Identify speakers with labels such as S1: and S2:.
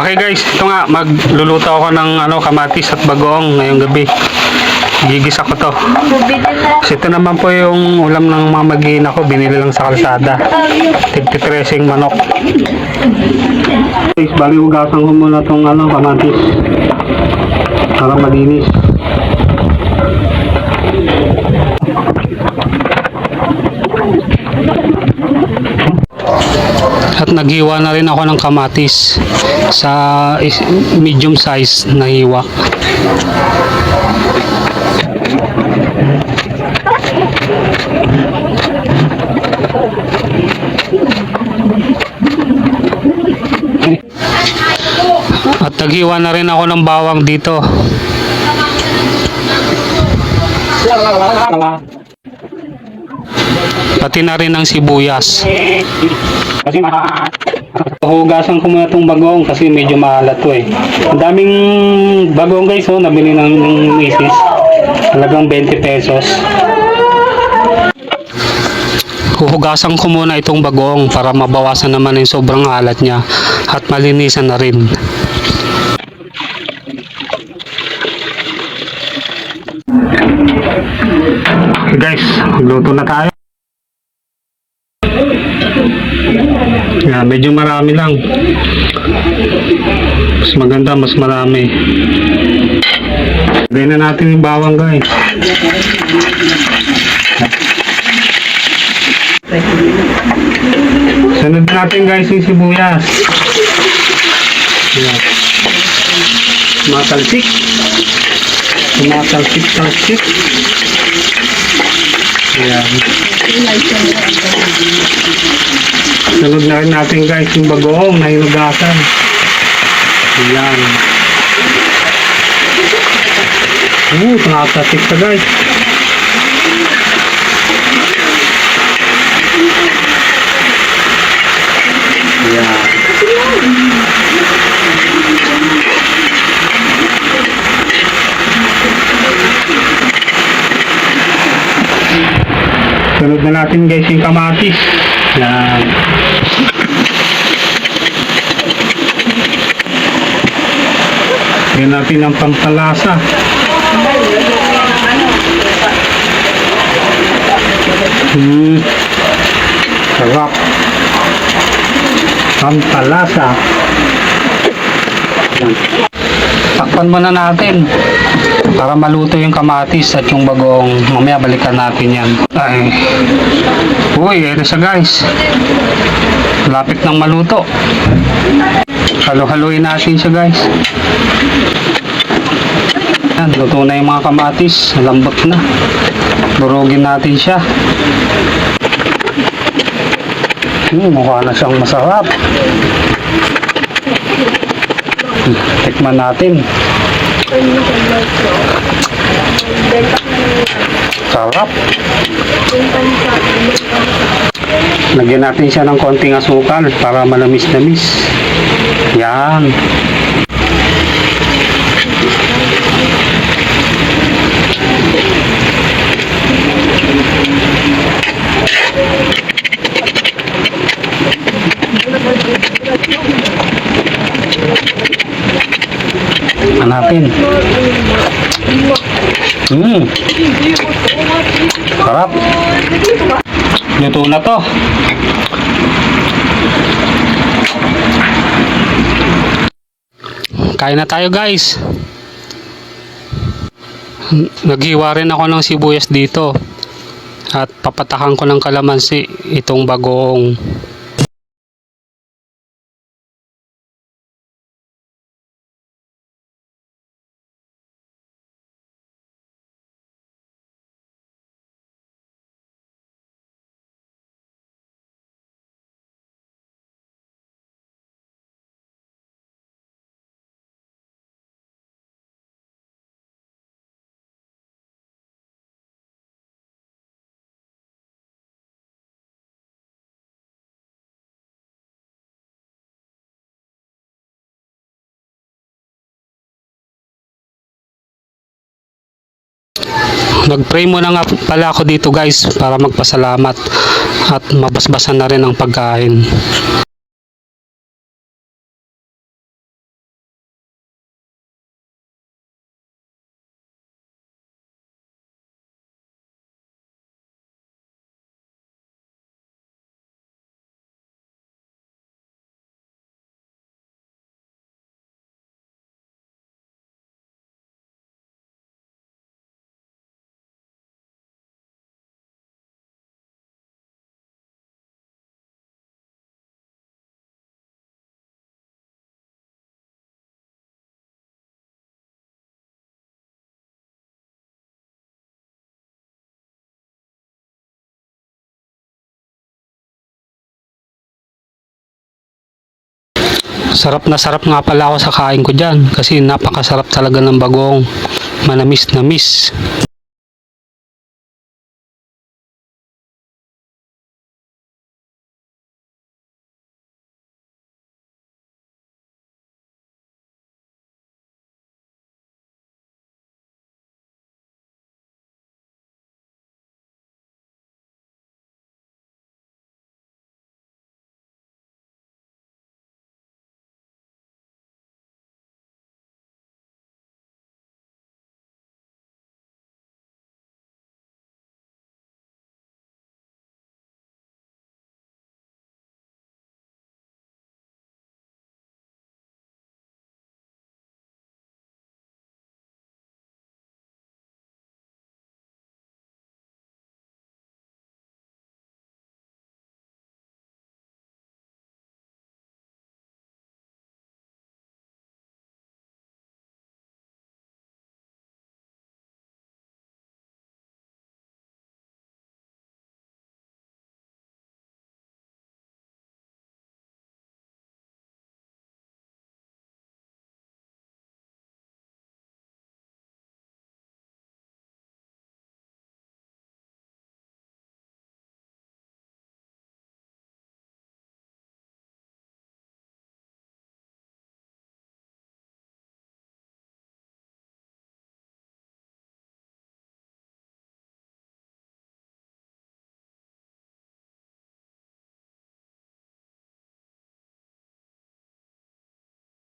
S1: Okay guys, ito nga, magluluto ako ng kamatis at bagoong ngayong gabi. Gigisa ko to. Kasi ito naman po yung ulam ng mga mag-iina ko, binili lang sa kalsada. Tigtitresing manok. Guys, bali ugasan ko muna itong kamatis para malinis. At naghiwa na rin ako ng kamatis sa medium size na hiwa. At naghiwa na rin ako ng bawang dito. Pati na rin ng sibuyas. Hugasan ko muna itong bagong kasi medyo maalat to eh. Ang daming bagong guys, nabili ng misis. Talagang 20 pesos. Huhugasan ko muna itong bagong para mabawasan naman yung sobrang alat niya at malinisan na rin. Okay guys, magluto na tayo. Medyo marami lang. Mas maganda, mas marami. Lagay na natin yung bawang guys. Sunod natin guys yung sibuyas. Ayan. Tumatalsik. Tumatalsik. Ayan. Sunod na rin natin guys yung bagoong na hinugasan. Ayan. Tumatalsik pa guys. Ayan. Sunod na natin guys yung kamatis. Yan. Yan natin ang pampalasa. Sarap. Pampalasa. Yan. Takpan muna natin para maluto yung kamatis at yung bagong. Mamaya balikan natin yan. Ay. Uy, ito siya guys. Lapit ng maluto. Halo-haloin natin siya guys. Yan, luto na yung mga kamatis. Lambot na. Durugin natin siya. Mukha na siyang masarap. Tikman natin. Sarap. Lagyan natin siya ng konting asukal para malamis-lamis. Yan. Natin. Sarap. Luto na to. Kain na tayo guys. Naghiwa rin ako ng sibuyas dito. At papatakan ko ng kalamansi itong bagoong. Nag-pray muna nga pala ako dito guys para magpasalamat at mabasbasan na rin ang pagkain. Sarap na sarap nga pala ako sa kain ko dyan kasi napakasarap talaga ng bagong manamis-namis.